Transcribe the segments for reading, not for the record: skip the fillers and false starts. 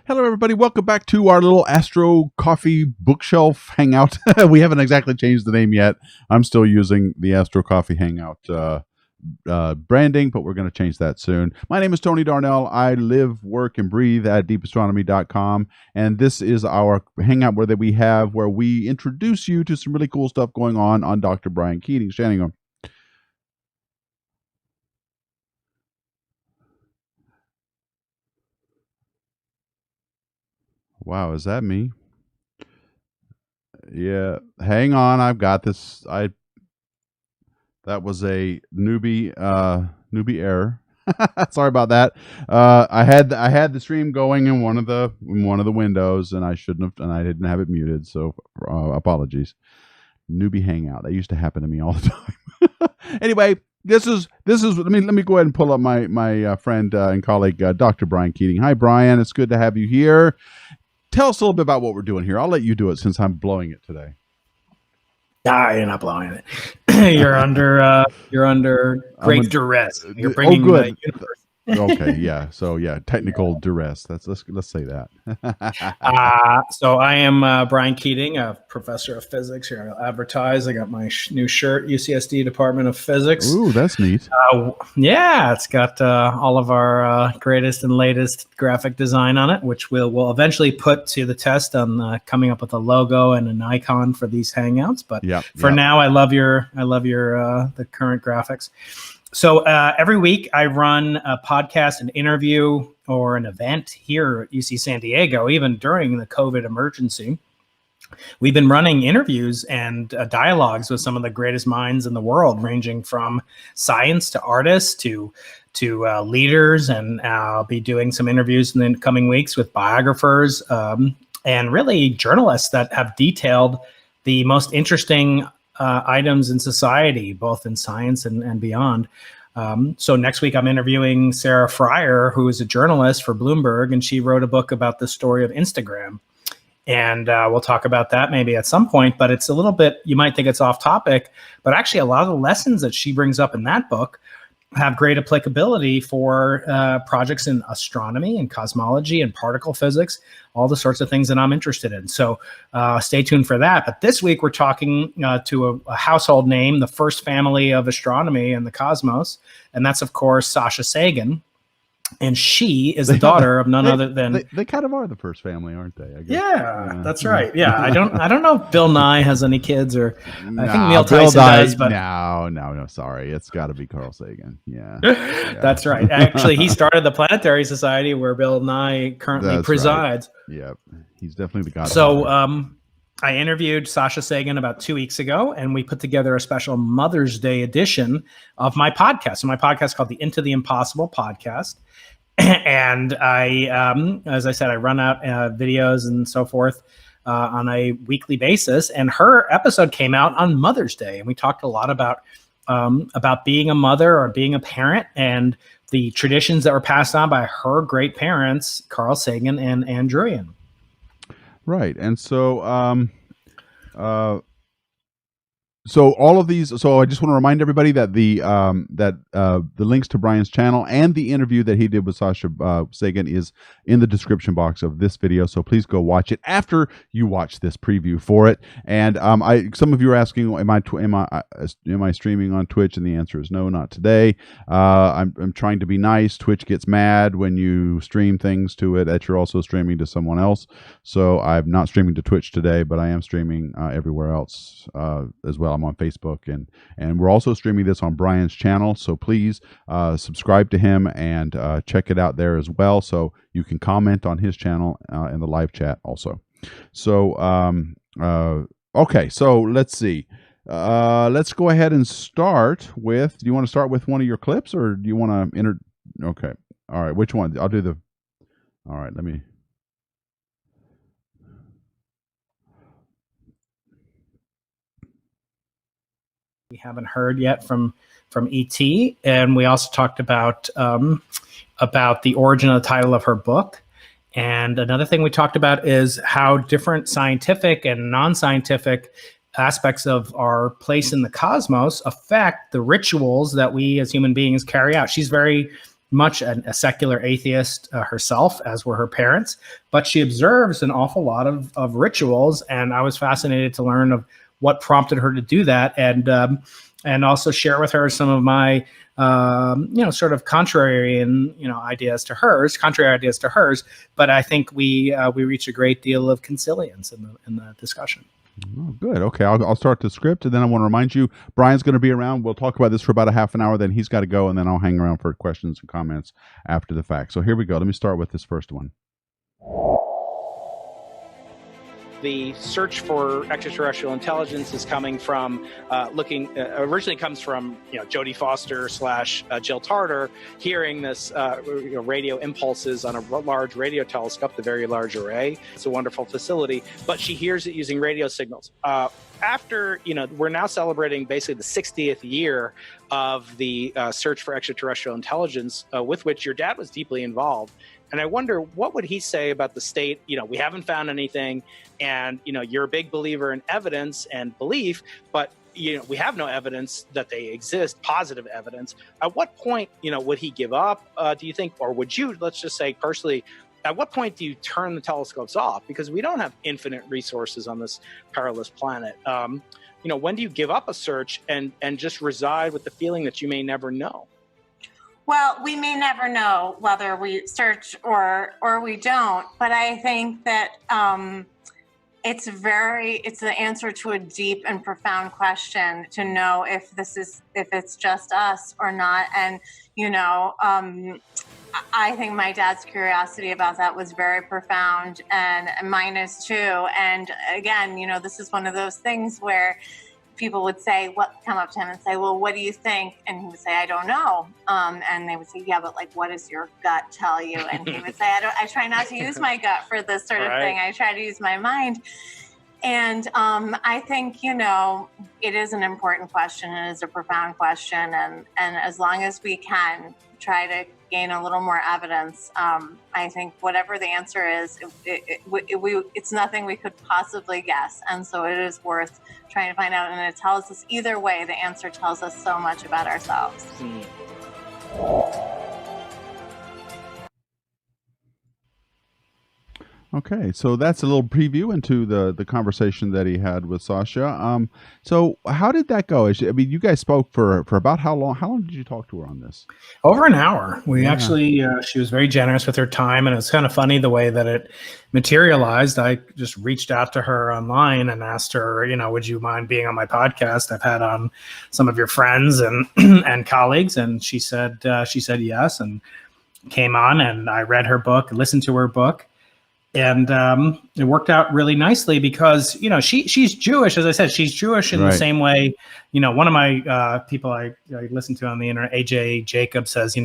Hello, everybody. Welcome back to our little Astro Coffee Bookshelf Hangout. We haven't exactly changed the name yet. I'm still using the Astro Coffee Hangout branding, but we're going to change that soon. My name is Tony Darnell. I live, work, and breathe at deepastronomy.com, and this is our hangout where we introduce you to some really cool stuff going on Dr. Brian Keating's channel. Wow, is that me? Yeah, hang on. I've got this. That was a newbie error. Sorry about that. I had the stream going in one of the windows, and I shouldn't have, and I didn't have it muted. So apologies. Newbie hangout. That used to happen to me all the time. Anyway, this is. Let me go ahead and pull up my friend and colleague Dr. Brian Keating. Hi, Brian. It's good to have you here. Tell us a little bit about what we're doing here. I'll let you do it since I'm blowing it today. You're not blowing it. You're under great duress. You're bringing the universe. Okay, yeah. So yeah, technical duress. Let's say that. So I am Brian Keating, a professor of physics here. I'll advertise. I got my new shirt, UCSD Department of Physics. Ooh, that's neat. Yeah, it's got all of our greatest and latest graphic design on it, which we'll eventually put to the test on coming up with a logo and an icon for these hangouts. But for now, I love your the current graphics. So every week I run a podcast, an interview, or an event here at UC San Diego, even during the COVID emergency. We've been running interviews and dialogues with some of the greatest minds in the world, ranging from science to artists to leaders. And I'll be doing some interviews in the coming weeks with biographers and really journalists that have detailed the most interesting items in society, both in science and beyond. So next week, I'm interviewing Sarah Fryer, who is a journalist for Bloomberg, and she wrote a book about the story of Instagram. And we'll talk about that maybe at some point, but it's a little bit, you might think it's off topic, but actually a lot of the lessons that she brings up in that book have great applicability for projects in astronomy and cosmology and particle physics, all the sorts of things that I'm interested in. So stay tuned for that. But this week we're talking to a household name, the first family of astronomy and the cosmos, and that's of course Sasha Sagan. And she is the daughter of none other than they kind of are the first family, aren't they? I guess. Yeah, that's right. Yeah, I don't know if Bill Nye has any kids, or I think Neil Tyson does. But no. Sorry, it's got to be Carl Sagan. Yeah, that's right. Actually, he started the Planetary Society, where Bill Nye currently presides. Right. Yeah, he's definitely the god. So, I interviewed Sasha Sagan about 2 weeks ago, and we put together a special Mother's Day edition of my podcast. So my podcast is called the Into the Impossible podcast. And I, as I said, I run out videos and so forth on a weekly basis. And her episode came out on Mother's Day, and we talked a lot about being a mother or being a parent and the traditions that were passed on by her great parents, Carl Sagan and Druyan. Right, and so so all of these. So I just want to remind everybody that the links to Brian's channel and the interview that he did with Sasha Sagan is in the description box of this video. So please go watch it after you watch this preview for it. And some of you are asking, am I streaming on Twitch? And the answer is no, not today. I'm trying to be nice. Twitch gets mad when you stream things to it that you're also streaming to someone else. So I'm not streaming to Twitch today, but I am streaming everywhere else as well. I'm on Facebook, and we're also streaming this on Brian's channel. So please subscribe to him and check it out there as well. So you can comment on his channel in the live chat also. So okay, so let's see. Let's go ahead and start with. Do you want to start with one of your clips, or do you want to enter? Okay, all right. Which one? I'll do the. All right, let me. We haven't heard yet from ET, and we also talked about the origin of the title of her book. And another thing we talked about is how different scientific and non-scientific aspects of our place in the cosmos affect the rituals that we as human beings carry out. She's very much a secular atheist herself, as were her parents, but she observes an awful lot of rituals, and I was fascinated to learn of what prompted her to do that, and also share with her some of my sort of contrary ideas to hers, but I think we reach a great deal of consilience in the discussion. Oh, good. Okay, I'll start the script, and then I want to remind you, Brian's going to be around. We'll talk about this for about a half an hour, then he's got to go, and then I'll hang around for questions and comments after the fact. So here we go. Let me start with this first one. The search for extraterrestrial intelligence is coming from originally comes from Jodie Foster / Jill Tarter hearing this radio impulses on a large radio telescope, the Very Large Array. It's a wonderful facility, but she hears it using radio signals. After we're now celebrating basically the 60th year of the search for extraterrestrial intelligence, with which your dad was deeply involved. And I wonder, what would he say about the state? We haven't found anything, and you're a big believer in evidence and belief, but we have no evidence that they exist, positive evidence. At what point would he give up, do you think, or would you, let's just say personally, at what point do you turn the telescopes off? Because we don't have infinite resources on this perilous planet. When do you give up a search and just reside with the feeling that you may never know? Well, we may never know whether we search or we don't, but I think that it's the answer to a deep and profound question to know if it's just us or not. And I think my dad's curiosity about that was very profound, and mine is too. And again, this is one of those things where people would come up to him and say, well, what do you think? And he would say, I don't know. And they would say, yeah, but what does your gut tell you? And he would say, I try not to use my gut for this sort of thing. I try to use my mind. And I think, it is an important question. It is a profound question. And as long as we can try to gain a little more evidence, I think whatever the answer is, it's nothing we could possibly guess. And so it is worth trying to find out. And it tells us either way, the answer tells us so much about ourselves. Okay, so that's a little preview into the conversation that he had with Sasha. So how did that go? You guys spoke for about how long? How long did you talk to her on this? Over an hour. We actually, she was very generous with her time, and it was kind of funny the way that it materialized. I just reached out to her online and asked her, would you mind being on my podcast? I've had on some of your friends and and colleagues, and she said yes, and came on, and I read her book, listened to her book. And it worked out really nicely because, she's Jewish. As I said, she's Jewish in the same way. One of my people I listen to on the internet, AJ Jacob, says,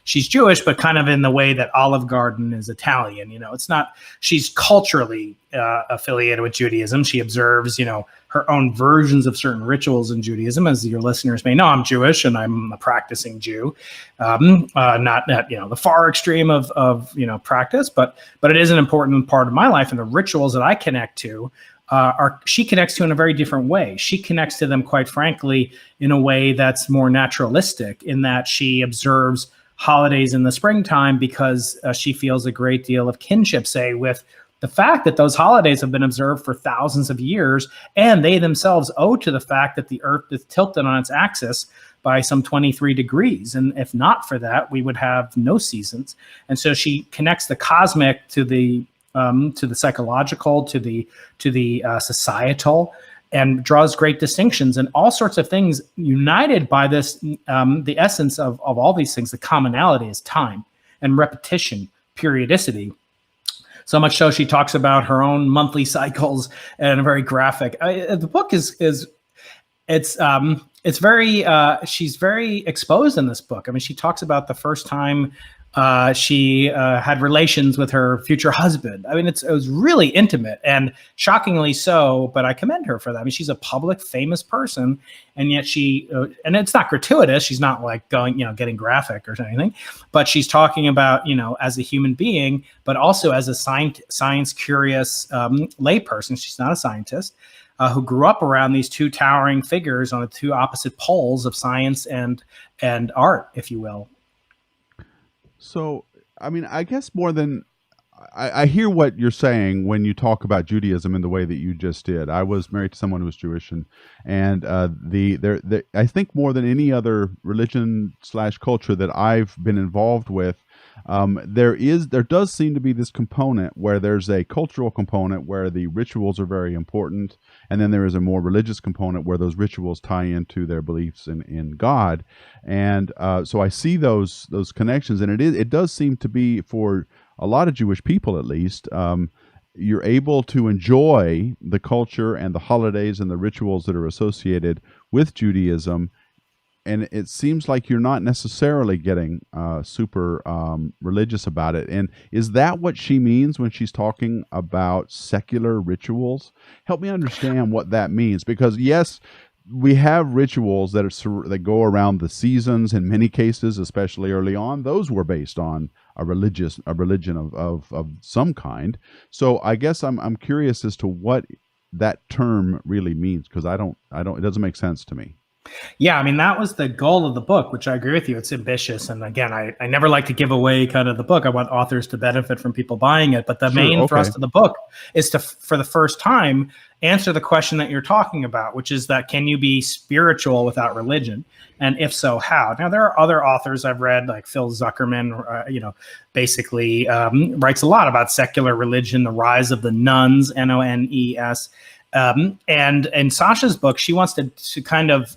she's Jewish, but kind of in the way that Olive Garden is Italian. It's not, she's culturally affiliated with Judaism. She observes, her own versions of certain rituals in Judaism. As your listeners may know, I'm Jewish and I'm a practicing Jew, not at the far extreme of practice, but it is an important part of my life, and the rituals that I connect to she connects to in a very different way. She connects to them, quite frankly, in a way that's more naturalistic, in that she observes holidays in the springtime because she feels a great deal of kinship, say, with the fact that those holidays have been observed for thousands of years, and they themselves owe to the fact that the Earth is tilted on its axis by some 23 degrees. And if not for that, we would have no seasons. And so she connects the cosmic to the psychological, to the societal, and draws great distinctions and all sorts of things united by this. The essence of all these things, the commonality, is time and repetition, periodicity. So much so she talks about her own monthly cycles and a very graphic. The book it's very she's very exposed in this book. She talks about the first time she had relations with her future husband. It was really intimate and shockingly so, but I commend her for that. She's a public, famous person, and yet she, and it's not gratuitous. She's not going, getting graphic or anything, but she's talking about, as a human being, but also as a science curious layperson. She's not a scientist. Who grew up around these two towering figures on the two opposite poles of science and art, if you will. So, I mean, I guess more than I hear what you're saying when you talk about Judaism in the way that you just did. I was married to someone who was Jewish, and I think more than any other religion / culture that I've been involved with, there does seem to be this component where there's a cultural component where the rituals are very important, and then there is a more religious component where those rituals tie into their beliefs in God, and so I see those connections, and it does seem to be for a lot of Jewish people, at least, you're able to enjoy the culture and the holidays and the rituals that are associated with Judaism. And it seems like you're not necessarily getting super religious about it. And is that what she means when she's talking about secular rituals? Help me understand what that means. Because yes, we have rituals that go around the seasons. In many cases, especially early on, those were based on a religion of some kind. So I guess I'm curious as to what that term really means, because I don't it doesn't make sense to me. Yeah, I mean, that was the goal of the book, which I agree with you. It's ambitious. And again, I never like to give away kind of the book. I want authors to benefit from people buying it. But the main thrust of the book is to, for the first time, answer the question that you're talking about, which is that can you be spiritual without religion? And if so, how? Now, there are other authors I've read, like Phil Zuckerman, basically writes a lot about secular religion, the rise of the nones, Nones. And in Sasha's book, she wants to kind of,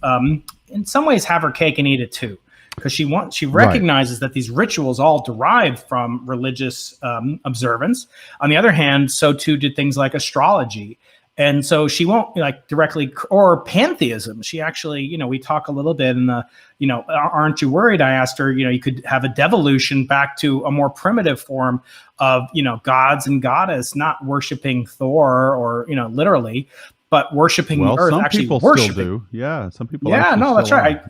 in some ways, have her cake and eat it too, because she recognizes that these rituals all derive from religious observance. On the other hand, so too did things like astrology. And so she won't directly, or pantheism. She actually, we talk a little bit in the, aren't you worried? I asked her, you could have a devolution back to a more primitive form of, gods and goddess, not worshiping Thor or, literally, but worshiping the earth. Some actually people worshiping. Still do. Yeah, some people. Yeah, no, that's right.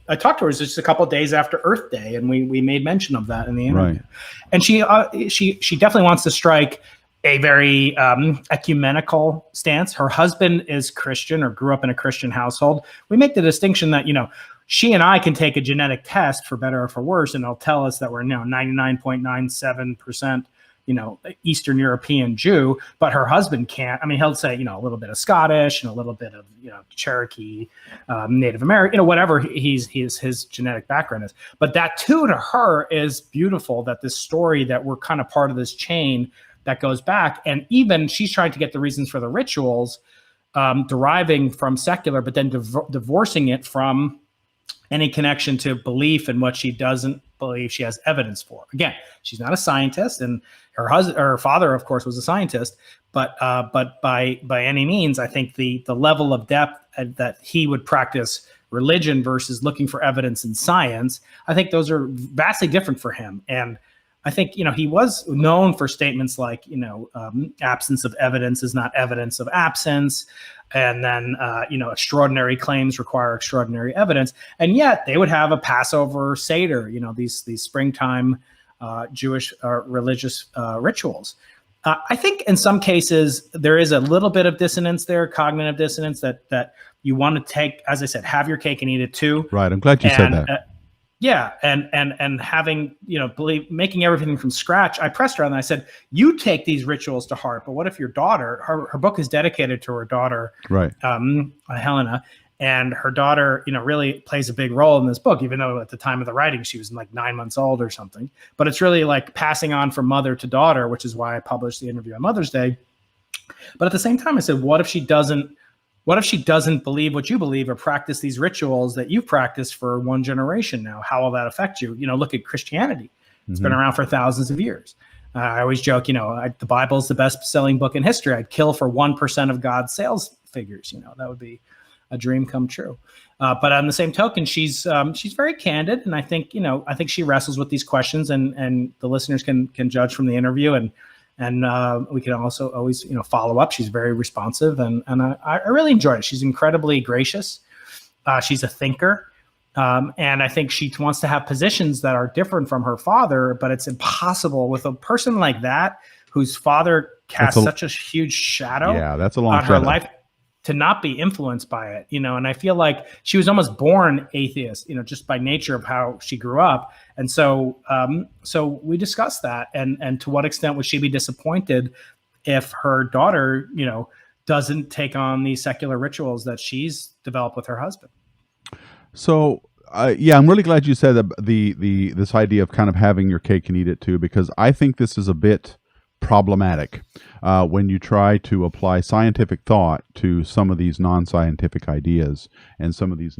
I talked to her just a couple of days after Earth Day, and we made mention of that in the interview. Right. And she definitely wants to strike a very ecumenical stance. Her husband is Christian or grew up in a Christian household. We make the distinction that, she and I can take a genetic test for better or for worse, and it'll tell us that we're 99.97%, Eastern European Jew, but her husband can't. I mean, he'll say, a little bit of Scottish and a little bit of, Cherokee, Native American, whatever his genetic background is. But that too, to her, is beautiful, that this story that we're kind of part of this chain that goes back. And even she's trying to get the reasons for the rituals deriving from secular, but then divorcing it from any connection to belief in what she doesn't believe she has evidence for. Again, she's not a scientist, and her father, of course, was a scientist, but by any means, I think the level of depth that he would practice religion versus looking for evidence in science, I think those are vastly different for him. And I think, he was known for statements like, absence of evidence is not evidence of absence. And then, extraordinary claims require extraordinary evidence. And yet they would have a Passover Seder, these springtime Jewish religious rituals. I think in some cases there is a little bit of dissonance there, cognitive dissonance that you want to take, as I said, have your cake and eat it too. Right. I'm glad you said that. Yeah, and having, making everything from scratch. I pressed her and I said, you take these rituals to heart, but what if your daughter, her book is dedicated to her daughter, right? Helena, and her daughter, really plays a big role in this book, even though at the time of the writing she was like 9 months old or something. But it's really like passing on from mother to daughter, which is why I published the interview on Mother's Day. But at the same time, I said, what if she doesn't believe what you believe or practice these rituals that you've practiced for one generation now? How will that affect you? Look at Christianity. It's been around for thousands of years. I always joke, the Bible is the best-selling book in history. I'd kill for 1% of God's sales figures. That would be a dream come true. But on the same token, she's very candid, and I think she wrestles with these questions, and the listeners can judge from the interview, and we can also always, follow up. She's very responsive, and I really enjoyed it. She's incredibly gracious. She's a thinker. And I think she wants to have positions that are different from her father, but it's impossible with a person like that, whose father cast such a huge shadow that's a long on her life, to not be influenced by it, and I feel like she was almost born atheist, just by nature of how she grew up. And so we discussed that, and to what extent would she be disappointed if her daughter, doesn't take on these secular rituals that she's developed with her husband. So I'm really glad you said that this idea of kind of having your cake and eat it too, because I think this is a bit problematic when you try to apply scientific thought to some of these non-scientific ideas and some of these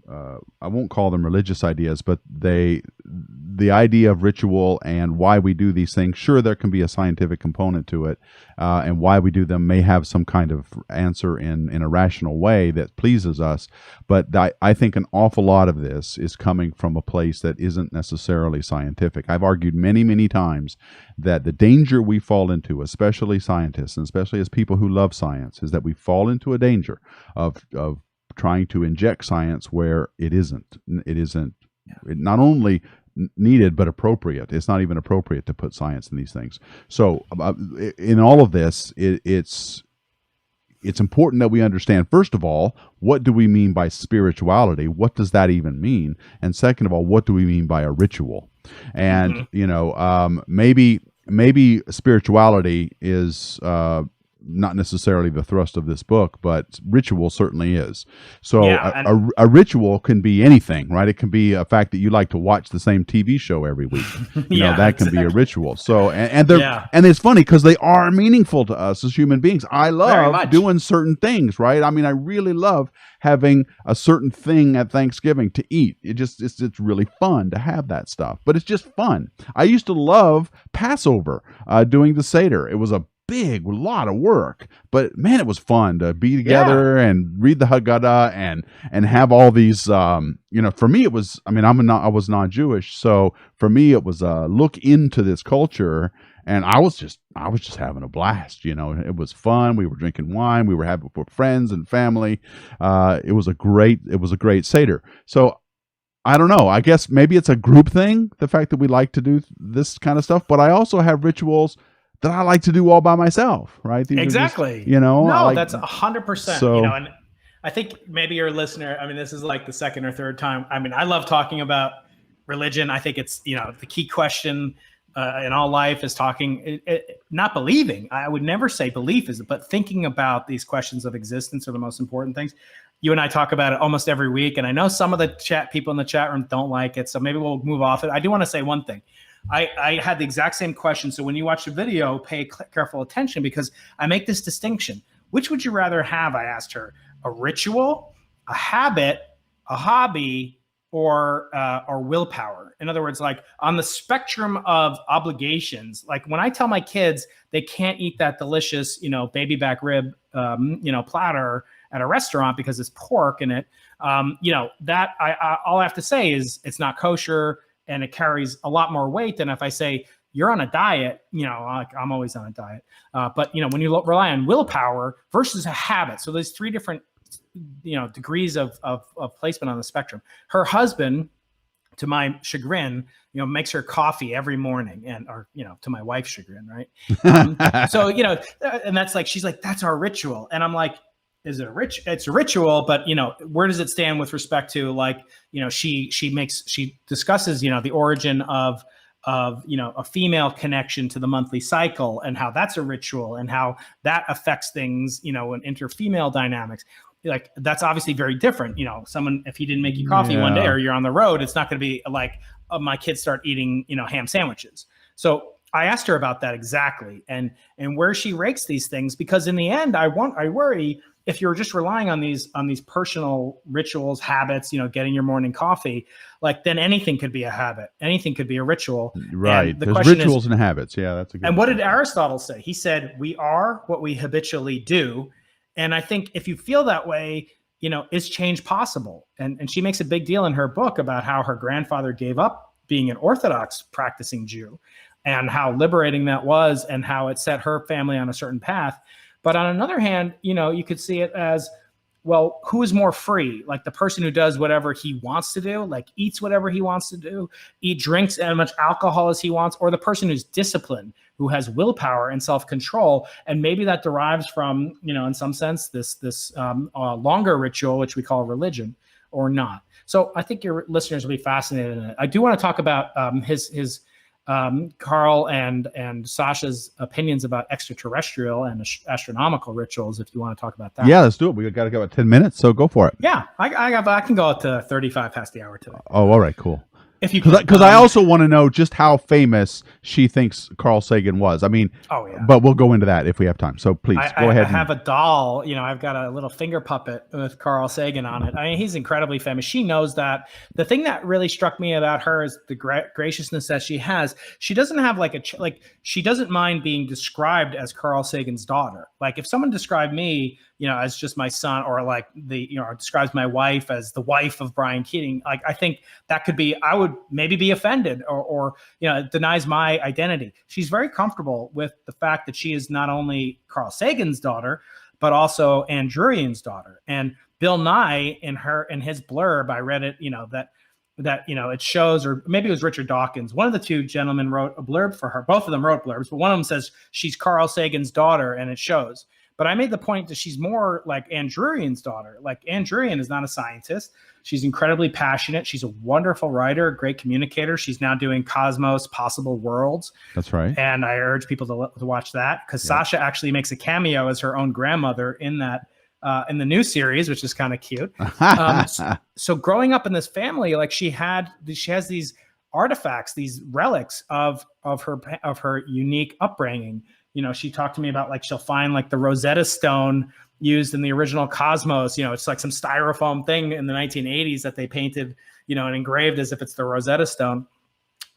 I won't call them religious ideas, but the idea of ritual and why we do these things. Sure, there can be a scientific component to it, and why we do them may have some kind of answer in a rational way that pleases us. But I think an awful lot of this is coming from a place that isn't necessarily scientific. I've argued many, many times that the danger we fall into, especially scientists, and especially as people who love science, is that we fall into a danger of trying to inject science where it isn't not only needed but appropriate. It's not even appropriate to put science in these things. So in all of this, it's important that we understand, first of all, what do we mean by spirituality? What does that even mean? And second of all, what do we mean by a ritual? And maybe spirituality is not necessarily the thrust of this book, but ritual certainly is. So a ritual can be anything, right? It can be a fact that you like to watch the same TV show every week. That can be a ritual. So and it's funny because they are meaningful to us as human beings. I love doing certain things, right? I mean, I really love having a certain thing at Thanksgiving to eat. It's really fun to have that stuff, but it's just fun. I used to love Passover, doing the Seder. It was a lot of work, but man, it was fun to be together and read the Haggadah and have all these. For me, it was. I mean, I was non-Jewish, so for me, it was a look into this culture, and I was just having a blast. It was fun. We were drinking wine. We were having with friends and family. It was a great Seder. So I don't know. I guess maybe it's a group thing, the fact that we like to do this kind of stuff. But I also have rituals that I like to do all by myself, right? These exactly. That's 100%. So, and I think maybe your listener, I mean, this is like the second or third time. I mean, I love talking about religion. I think it's, the key question in all life is not believing. I would never say belief is, but thinking about these questions of existence are the most important things. You and I talk about it almost every week. And I know some of the people in the chat room don't like it. So maybe we'll move off it. I do want to say one thing. I had the exact same question. So when you watch the video, pay careful attention because I make this distinction. Which would you rather have? I asked her: a ritual, a habit, a hobby, or willpower. In other words, like on the spectrum of obligations, like when I tell my kids they can't eat that delicious, baby back rib, platter at a restaurant because it's pork in it, that all I have to say is it's not kosher. And it carries a lot more weight than if I say you're on a diet, like I'm always on a diet. But, when you rely on willpower versus a habit. So there's three different, degrees of placement on the spectrum. Her husband, to my chagrin, makes her coffee every morning or to my wife's chagrin. Right. So, and that's like, she's like, that's our ritual. And I'm like, is it it's a ritual, but where does it stand with respect to like, she discusses, the origin of a female connection to the monthly cycle and how that's a ritual and how that affects things, and inter-female dynamics. Like that's obviously very different. Someone, if he didn't make you coffee one day or you're on the road, it's not going to be like my kids start eating, ham sandwiches. So I asked her about that exactly and where she rakes these things, because in the end, I worry if you're just relying on these personal rituals, habits, getting your morning coffee, like then anything could be a habit, anything could be a ritual. Right. There's rituals and habits. Yeah, that's a good. And what did Aristotle say? He said, "We are what we habitually do." And I think if you feel that way, is change possible? And she makes a big deal in her book about how her grandfather gave up being an Orthodox practicing Jew, and how liberating that was, and how it set her family on a certain path. But on another hand, you could see it as well, who is more free? Like the person who does whatever he wants to do, like eats whatever he wants to do, drinks as much alcohol as he wants, or the person who's disciplined, who has willpower and self-control. And maybe that derives from, in some sense, this longer ritual, which we call religion, or not. So I think your listeners will be fascinated in it. I do want to talk about his Carl and Sasha's opinions about extraterrestrial and astronomical rituals, if you want to talk about that. Yeah, let's do it. We got to go about 10 minutes, so go for it. Yeah, I can go up to 35 past the hour today. Oh, all right, cool. Because I also want to know just how famous she thinks Carl Sagan was. I mean, but we'll go into that if we have time. So please go ahead. I have a doll. I've got a little finger puppet with Carl Sagan on it. I mean, he's incredibly famous. She knows that. The thing that really struck me about her is the graciousness that she has. She doesn't have she doesn't mind being described as Carl Sagan's daughter. Like if someone described me, as just my son, or like describes my wife as the wife of Brian Keating, like I think that could be, I would maybe be offended or it denies my identity. She's very comfortable with the fact that she is not only Carl Sagan's daughter, but also Druyan's daughter. And Bill Nye in his blurb, I read it, that it shows, or maybe it was Richard Dawkins, one of the two gentlemen wrote a blurb for her. Both of them wrote blurbs, but one of them says she's Carl Sagan's daughter, and it shows. But I made the point that she's more like Druyan's daughter. Like Druyan is not a scientist. She's incredibly passionate. She's a wonderful writer, a great communicator. She's now doing Cosmos Possible Worlds. That's right. And I urge people to watch that, because Sasha actually makes a cameo as her own grandmother in that in the new series, which is kind of cute. So growing up in this family, like she has these artifacts, these relics of her unique upbringing. She talked to me about like she'll find like the Rosetta Stone used in the original Cosmos. It's like some styrofoam thing in the 1980s that they painted, and engraved as if it's the Rosetta Stone.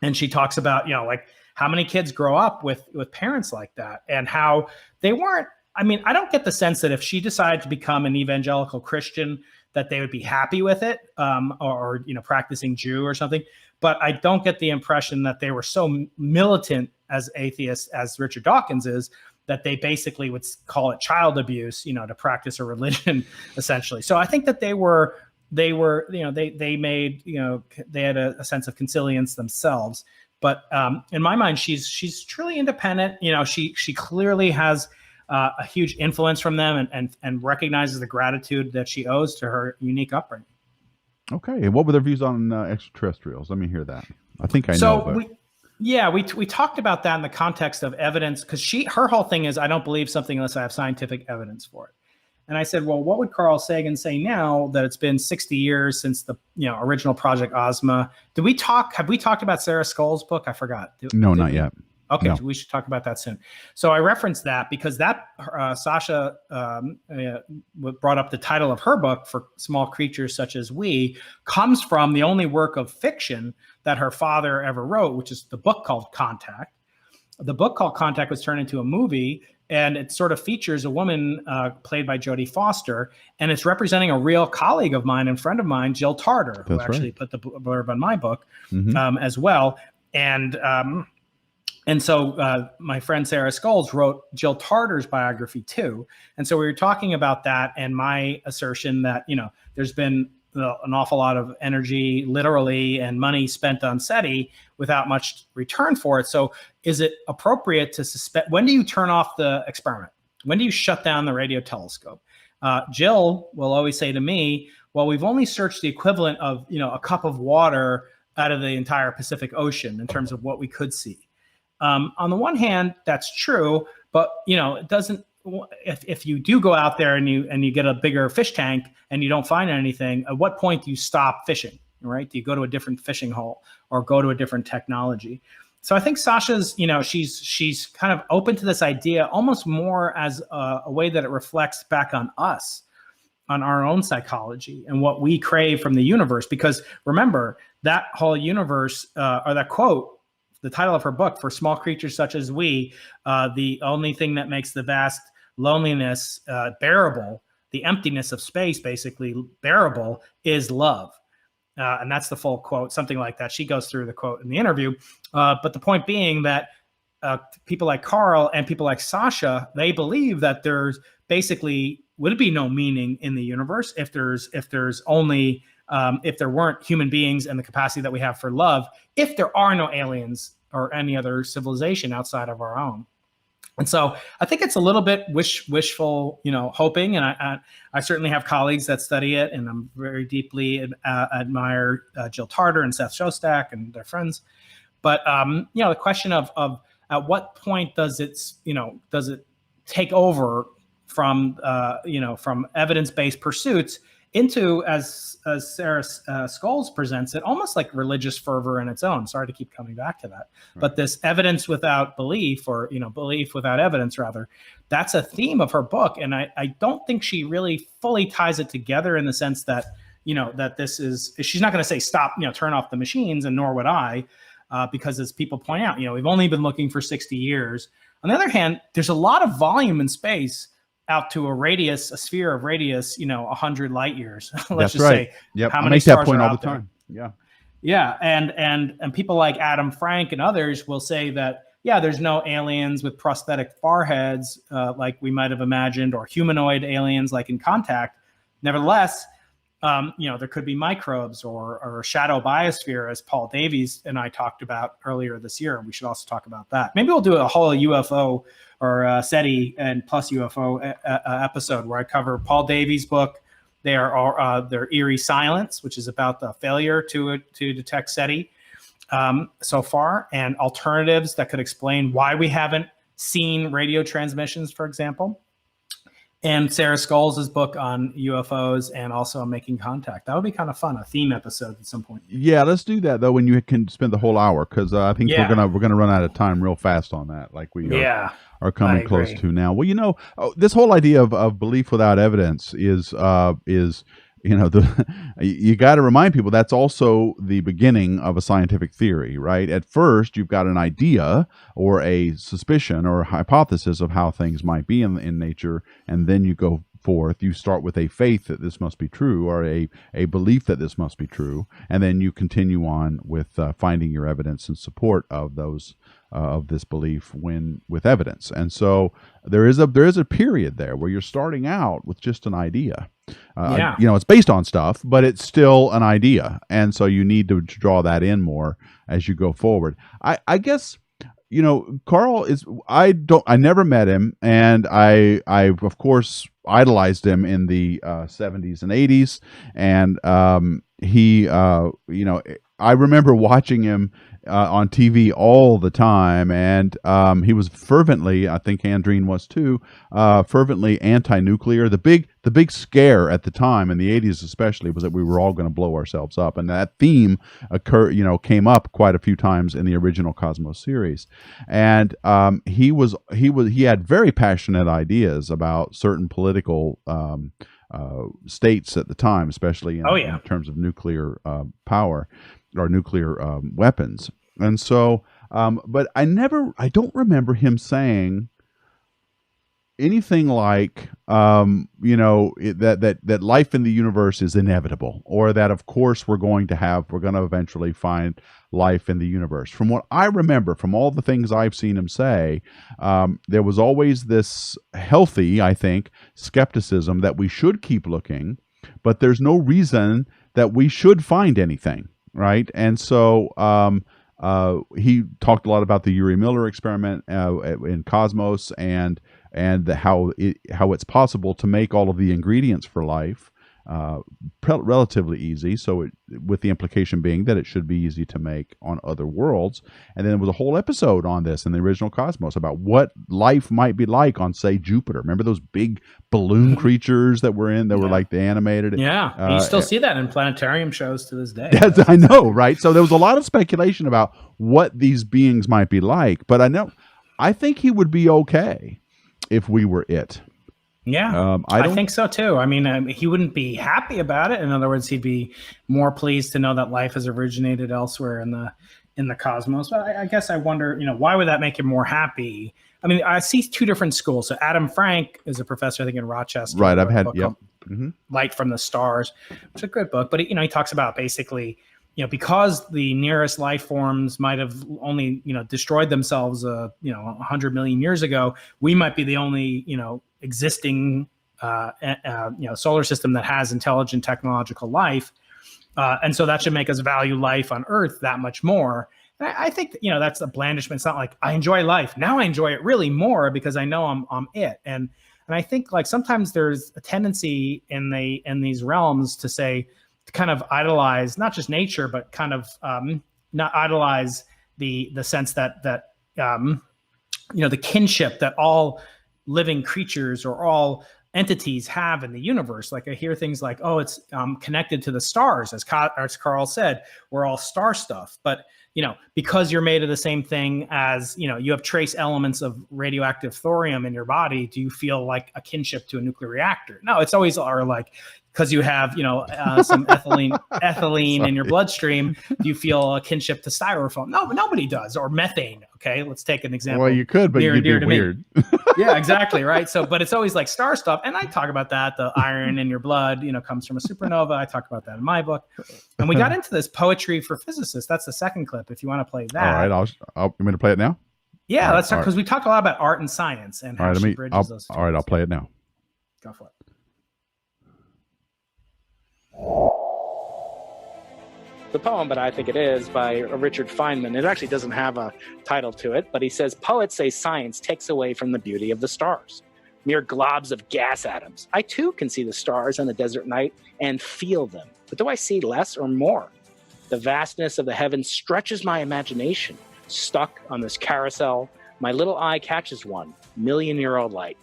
And she talks about, like how many kids grow up with parents like that, and how they weren't. I mean, I don't get the sense that if she decided to become an evangelical Christian, that they would be happy with it, or practicing Jew or something. But I don't get the impression that they were so militant as atheists as Richard Dawkins is, that they basically would call it child abuse, to practice a religion, essentially. So I think that they had a sense of consilience themselves. But in my mind, she's truly independent. She clearly has a huge influence from them, and recognizes the gratitude that she owes to her unique upbringing. Okay, and what were their views on extraterrestrials? Let me hear that. I think I know. We talked about that in the context of evidence, because her whole thing is, I don't believe something unless I have scientific evidence for it. And I said, well, what would Carl Sagan say now that it's been 60 years since the original Project Ozma? Have we talked about Sarah Skol's book? I forgot. No, not yet. Okay, No. So we should talk about that soon. So I referenced that because Sasha brought up the title of her book, For Small Creatures Such as We, comes from the only work of fiction that her father ever wrote, which is the book called Contact. The book called Contact was turned into a movie, and it sort of features a woman played by Jodie Foster, and it's representing a real colleague of mine and friend of mine, Jill Tarter, who actually put the blurb on my book as well. And so my friend Sarah Skolls wrote Jill Tarter's biography too. And so we were talking about that, and my assertion that, there's been an awful lot of energy, literally, and money spent on SETI without much return for it. So is it appropriate to suspect, when do you turn off the experiment? When do you shut down the radio telescope? Jill will always say to me, well, we've only searched the equivalent of, a cup of water out of the entire Pacific Ocean in terms of what we could see. On the one hand, that's true, but it doesn't. If you do go out there and you get a bigger fish tank and you don't find anything, at what point do you stop fishing? Right? Do you go to a different fishing hole or go to a different technology? So I think Sasha's, she's kind of open to this idea almost more as a way that it reflects back on us, on our own psychology and what we crave from the universe. Because remember, that whole universe, or that quote, the title of her book, For Small Creatures Such as We, the only thing that makes the vast loneliness bearable, the emptiness of space basically bearable, is love. And that's the full quote, something like that. She goes through the quote in the interview. But the point being that people like Carl and people like Sasha, they believe that there's basically would it be no meaning in the universe if there's only if there weren't human beings and the capacity that we have for love, if there are no aliens or any other civilization outside of our own? And so I think it's a little bit wishful, hoping. And I certainly have colleagues that study it, and I'm very deeply admire Jill Tarter and Seth Shostak and their friends. But the question of at what point does it take over from from evidence-based pursuits into, as Sarah Scoles presents it, almost like religious fervor in its own. Sorry to keep coming back to that. Right. But this evidence without belief, or belief without evidence, rather, that's a theme of her book. And I don't think she really fully ties it together in the sense that, that this is, she's not going to say stop, turn off the machines, and nor would I, because as people point out, we've only been looking for 60 years. On the other hand, there's a lot of volume in space out to a sphere of radius, 100 light years. Let's just say, yep. How I many make stars that point are all out the time. there? Yeah. Yeah. And people like Adam Frank and others will say that, there's no aliens with prosthetic foreheads like we might have imagined, or humanoid aliens like in Contact. Nevertheless, there could be microbes or a shadow biosphere, as Paul Davies and I talked about earlier this year. We should also talk about that. Maybe we'll do a whole UFO or SETI and plus UFO episode where I cover Paul Davies' book. Their Eerie Silence, which is about the failure to detect SETI so far, and alternatives that could explain why we haven't seen radio transmissions, for example. And Sarah Scoles' book on UFOs and also Making Contact. That would be kind of fun, a theme episode at some point. Yeah, let's do that though when you can spend the whole hour, because I think we're gonna run out of time real fast on that, like we are coming close to now. Well, this whole idea of belief without evidence is you got to remind people that's also the beginning of a scientific theory, right? At first, you've got an idea or a suspicion or a hypothesis of how things might be in nature, and then you go forth. You start with a faith that this must be true, or a belief that this must be true, and then you continue on with finding your evidence in support of those of this belief with evidence. And so there is a period there where you're starting out with just an idea. It's based on stuff, but it's still an idea, and so you need to draw that in more as you go forward. I guess Carl is. I never met him, and I of course idolized him in the 70s and 80s, and he I remember watching him on TV all the time, and he was fervently, I think Andreen was too, fervently anti-nuclear. The big scare at the time in the 80s especially was that we were all going to blow ourselves up, and that theme came up quite a few times in the original Cosmos series. And he had very passionate ideas about certain political states at the time, especially in terms of nuclear power or nuclear weapons. And so, but I don't remember him saying anything like, that life in the universe is inevitable, or that of course we're going to eventually find life in the universe. From what I remember, from all the things I've seen him say, there was always this healthy, I think, skepticism that we should keep looking, but there's no reason that we should find anything. Right. And so he talked a lot about the Urey Miller experiment in Cosmos, and how it's possible to make all of the ingredients for life relatively easy. So with the implication being that it should be easy to make on other worlds. And then there was a whole episode on this in the original Cosmos about what life might be like on, say, Jupiter. Remember those big balloon creatures that were like the animated? Yeah, you still see that in planetarium shows to this day. I know, right? So there was a lot of speculation about what these beings might be like, but I think he would be okay if we were it. Yeah, I think so too. I mean, he wouldn't be happy about it. In other words, he'd be more pleased to know that life has originated elsewhere in the cosmos. But I guess I wonder, why would that make him more happy? I mean, I see two different schools. So Adam Frank is a professor, I think, in Rochester. Right, I've had Light from the Stars, which is a good book. But he talks about basically, because the nearest life forms might have only destroyed themselves 100 million years ago, we might be the only existing solar system that has intelligent technological life. And so that should make us value life on Earth that much more. And I think, that's a blandishment. It's not like I enjoy life. Now I enjoy it really more because I know I'm it. And I think like sometimes there's a tendency in these realms to kind of idolize, not just nature, but kind of not idolize the sense that the kinship that all living creatures or all entities have in the universe. Like I hear things like, oh, it's connected to the stars, as Carl said, we're all star stuff. But because you're made of the same thing as, you have trace elements of radioactive thorium in your body, do you feel like a kinship to a nuclear reactor? No, it's always like, because you have, some ethylene in your bloodstream, do you feel a kinship to styrofoam? No, nobody does. Or methane. Okay, let's take an example. Well, you could, but you'd be weird. Yeah, exactly, right? So, but it's always like star stuff, and I talk about that. The iron in your blood, comes from a supernova. I talk about that in my book. And we got into this poetry for physicists. That's the second clip. If you want to play that. All right, I'm going to play it now. Yeah, let's talk, because we talk a lot about art and science and how she bridges those two. All right, I'll play it now. Go for it. The poem, but I think it is, by Richard Feynman. It actually doesn't have a title to it, but he says, poets say science takes away from the beauty of the stars. Mere globs of gas atoms. I too can see the stars on the desert night and feel them. But do I see less or more? The vastness of the heavens stretches my imagination. Stuck on this carousel, my little eye catches one million-year-old light.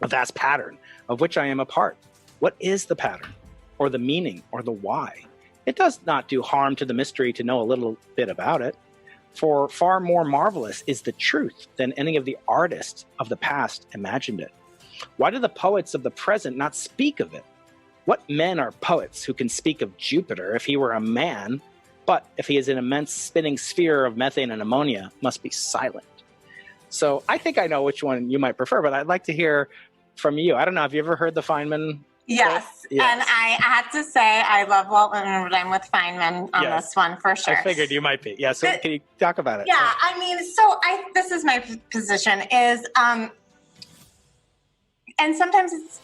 A vast pattern of which I am a part. What is the pattern? Or the meaning, or the why? It does not do harm to the mystery to know a little bit about it. For far more marvelous is the truth than any of the artists of the past imagined it. Why do the poets of the present not speak of it? What men are poets who can speak of Jupiter if he were a man, but if he is an immense spinning sphere of methane and ammonia, must be silent? So I think I know which one you might prefer, but I'd like to hear from you. I don't know, have you ever heard the Feynman? Yes. And I had to say, I love Walt Whitman, but I'm with Feynman on this one for sure. I figured you might be. Yeah. So can you talk about it? Yeah. I mean, so this is my position is, and sometimes it's,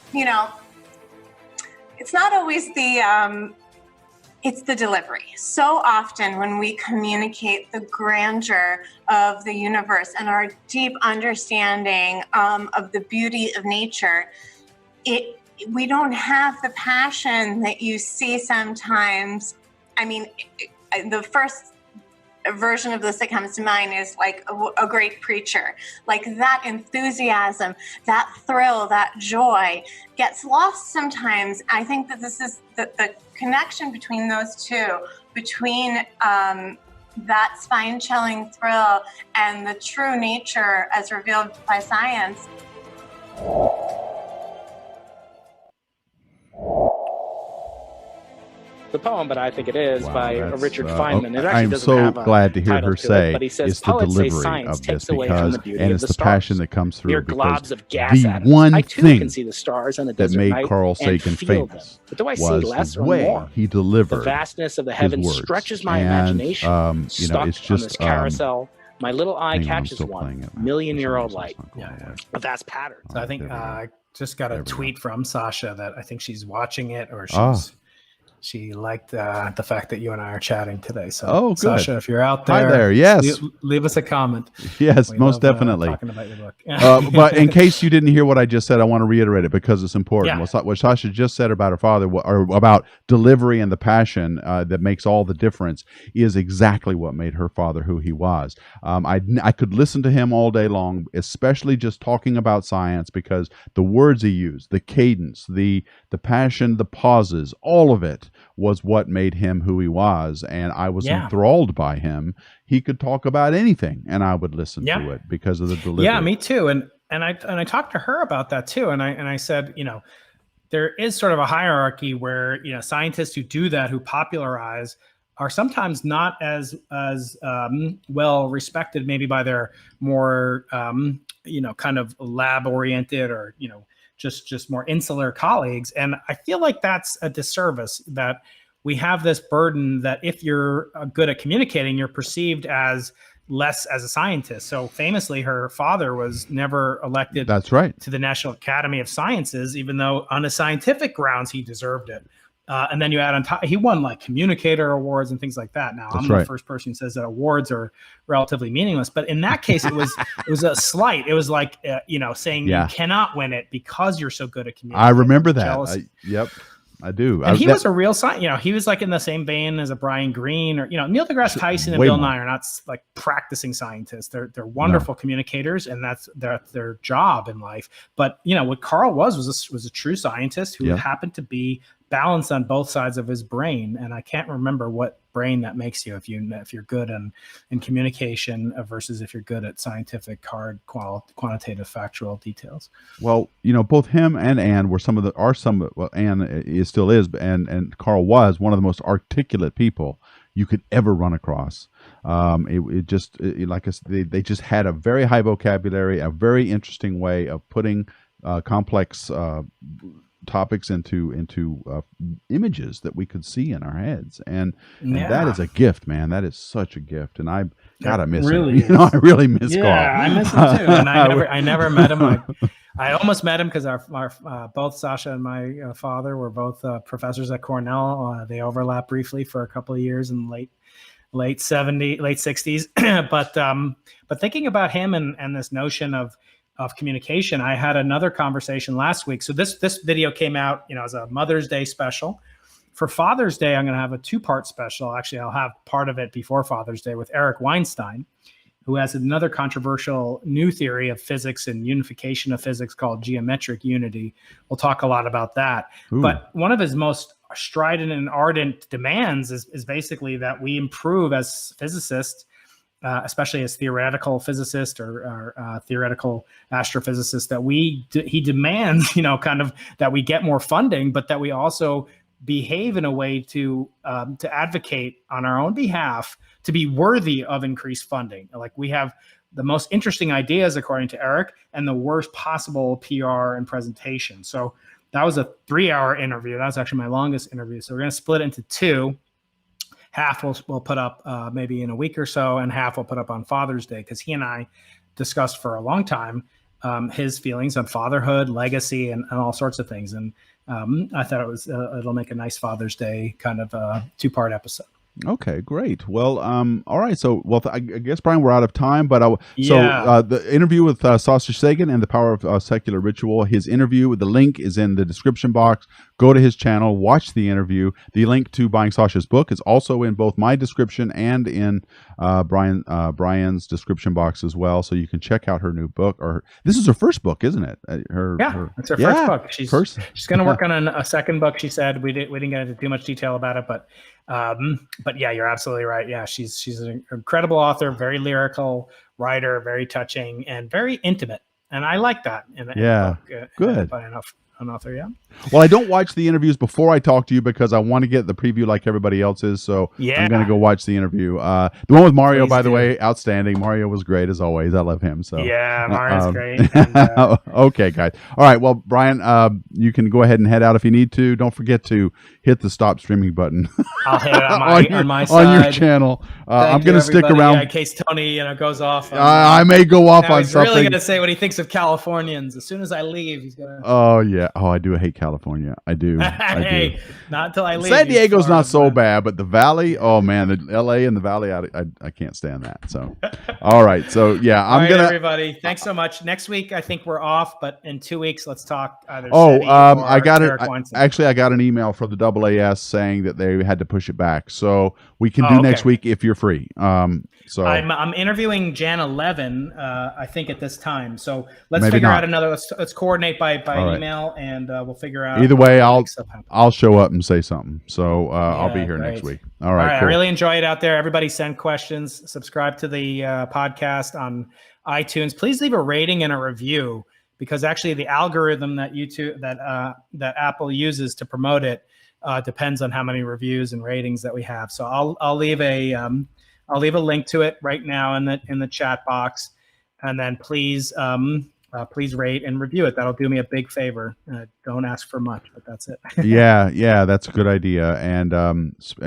it's not always it's the delivery. So often when we communicate the grandeur of the universe and our deep understanding of the beauty of nature, we don't have the passion that you see sometimes. I mean, the first version of this that comes to mind is like a great preacher. Like that enthusiasm, that thrill, that joy gets lost sometimes. I think that this is the connection between those two, between that spine-chilling thrill and the true nature as revealed by science. The poem, but I think it is, by Richard Feynman. It actually I'm doesn't so have a glad to hear title her to say it, but he says, it's the poets say delivery science of takes this away from because, the beauty and of it's the the stars. passion that comes through Mere because globs of gas the atoms. one I too thing can see the stars on the that desert made night Carl and Sagan feel famous them. But do I see was less the or way more? he delivered The vastness of the his heavens words. stretches my And, imagination. you know, it's Stuck on just this carousel, my little eye hang on, I'm catches still one playing it. million-year-old light. Yeah. A vast pattern. So I think I just got a There we tweet from Sasha that I think she's watching it, or she liked the fact that you and I are chatting today. So, good. Sasha, if you're out there, Hi there. Yes. leave us a comment. Yes, We most love, definitely. talking about your book. But in case you didn't hear what I just said, I want to reiterate it because it's important. Yeah. What Sasha just said about her father, or about delivery and the passion that makes all the difference, is exactly what made her father who he was. I could listen to him all day long, especially just talking about science, because the words he used, the cadence, the passion, the pauses, all of it was what made him who he was. And I was enthralled by him. He could talk about anything and I would listen to it because of the delivery. Yeah, me too. And I talked to her about that too. And I said, there is sort of a hierarchy where, scientists who do that, who popularize, are sometimes not as well respected, maybe by their more, kind of lab oriented or, just more insular colleagues. And I feel like that's a disservice, that we have this burden that if you're good at communicating, you're perceived as less as a scientist. So famously, her father was never elected That's right. to the National Academy of Sciences, even though on the scientific grounds he deserved it. And then you add on top, he won like communicator awards and things like that. Now That's I'm right. the first person who says that awards are relatively meaningless, but in that case, it was a slight. It was like, saying you cannot win it because you're so good at communicating. I remember that. Yep. I do. And he was a real scientist. He was like in the same vein as a Brian Greene or, Neil deGrasse Tyson and Bill Nye are not like practicing scientists. They're wonderful communicators, and that's their job in life. But, what Carl was a true scientist who happened to be balanced on both sides of his brain. And I can't remember what brain that makes you if you're good in communication versus if you're good at scientific, hard, quantitative, factual details. Well, both him and Anne were Anne still is, and Carl was one of the most articulate people you could ever run across. Like I said, they just had a very high vocabulary, a very interesting way of putting complex topics into images that we could see in our heads, and that is a gift, man. That is such a gift, and I miss him. I really miss Carl. I miss him too, and I never met him. I almost met him because our both Sasha and my father were both professors at Cornell. They overlapped briefly for a couple of years in the late 60s. But thinking about him and this notion of communication, I had another conversation last week. So this video came out, as a Mother's Day special. For Father's Day, I'm going to have a 2-part special. Actually, I'll have part of it before Father's Day with Eric Weinstein, who has another controversial new theory of physics and unification of physics called geometric unity. We'll talk a lot about that. Ooh. But one of his most strident and ardent demands is basically that we improve as physicists, especially as theoretical physicists or theoretical astrophysicists, that he demands, kind of that we get more funding, but that we also behave in a way to advocate on our own behalf to be worthy of increased funding. Like, we have the most interesting ideas, according to Eric, and the worst possible PR and presentation. So that was a 3-hour interview. That was actually my longest interview. So we're going to split it into 2. Half we'll put up maybe in a week or so, and half we'll put up on Father's Day, because he and I discussed for a long time his feelings on fatherhood, legacy, and all sorts of things. And I thought it'll make a nice Father's Day kind of 2-part episode. Okay, great. Well, all right. So, I guess, Brian, we're out of time, but the interview with Sasha Sagan and the Power of Secular Ritual, his interview, the link is in the description box. Go to his channel, watch the interview. The link to buying Sasha's book is also in both my description and in Brian's description box as well. So you can check out her new book. Or this is her first book, isn't it? It's her first book. She's going to work on a second book. She said we didn't get into too much detail about it, but yeah, you're absolutely right. Yeah, she's an incredible author, very lyrical writer, very touching, and very intimate. And I like that. In a book, good. By an author, yeah. Well, I don't watch the interviews before I talk to you because I want to get the preview like everybody else is. So I'm going to go watch the interview. The one with Mario, by the way, outstanding. Mario was great as always. I love him. So yeah, Mario's great. And, okay, guys. All right. Well, Brian, you can go ahead and head out if you need to. Don't forget to hit the stop streaming button. I'll hit it on my side. On your channel. I'm going to stick around in case Tony goes off. I may go off on he's something. He's really going to say what he thinks of Californians. As soon as I leave, he's going to... Oh, yeah. Oh, I do hate California. I do. Hey, not until I leave. San Diego's not so bad, but the Valley, oh man, the LA and the Valley, I can't stand that. So, all right. So yeah, everybody. Thanks so much. Next week, I think we're off, but in 2 weeks, let's talk either. I got it. Actually, I got an email from the AAS saying that they had to push it back. So we can do next week if you're free. So I'm interviewing Jan 11, I think at this time. So let's figure out another. Let's coordinate by email, and we'll figure out. Either way, I'll show up and say something. So I'll be here next week. All right. Cool. I really enjoy it out there. Everybody send questions. Subscribe to the podcast on iTunes. Please leave a rating and a review, because actually the algorithm that that Apple uses to promote it depends on how many reviews and ratings that we have. So I'll leave a link to it right now in the chat box, and then please please rate and review it. That'll do me a big favor. Don't ask for much, but that's it. Yeah, that's a good idea. And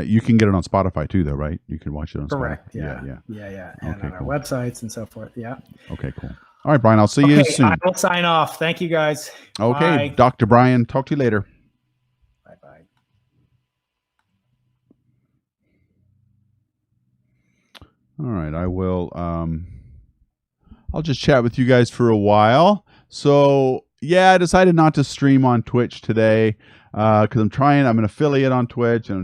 you can get it on Spotify too, though, right? You can watch it on Correct. Spotify. Yeah. And Okay, on our cool. websites and so forth. Yeah. Okay, cool. All right, Brian, I'll see you soon. I will sign off. Thank you, guys. Okay, Bye. Dr. Brian, talk to you later. Bye-bye. All right, I will. I'll just chat with you guys for a while. So yeah, I decided not to stream on Twitch today because I'm an affiliate on Twitch, and I'm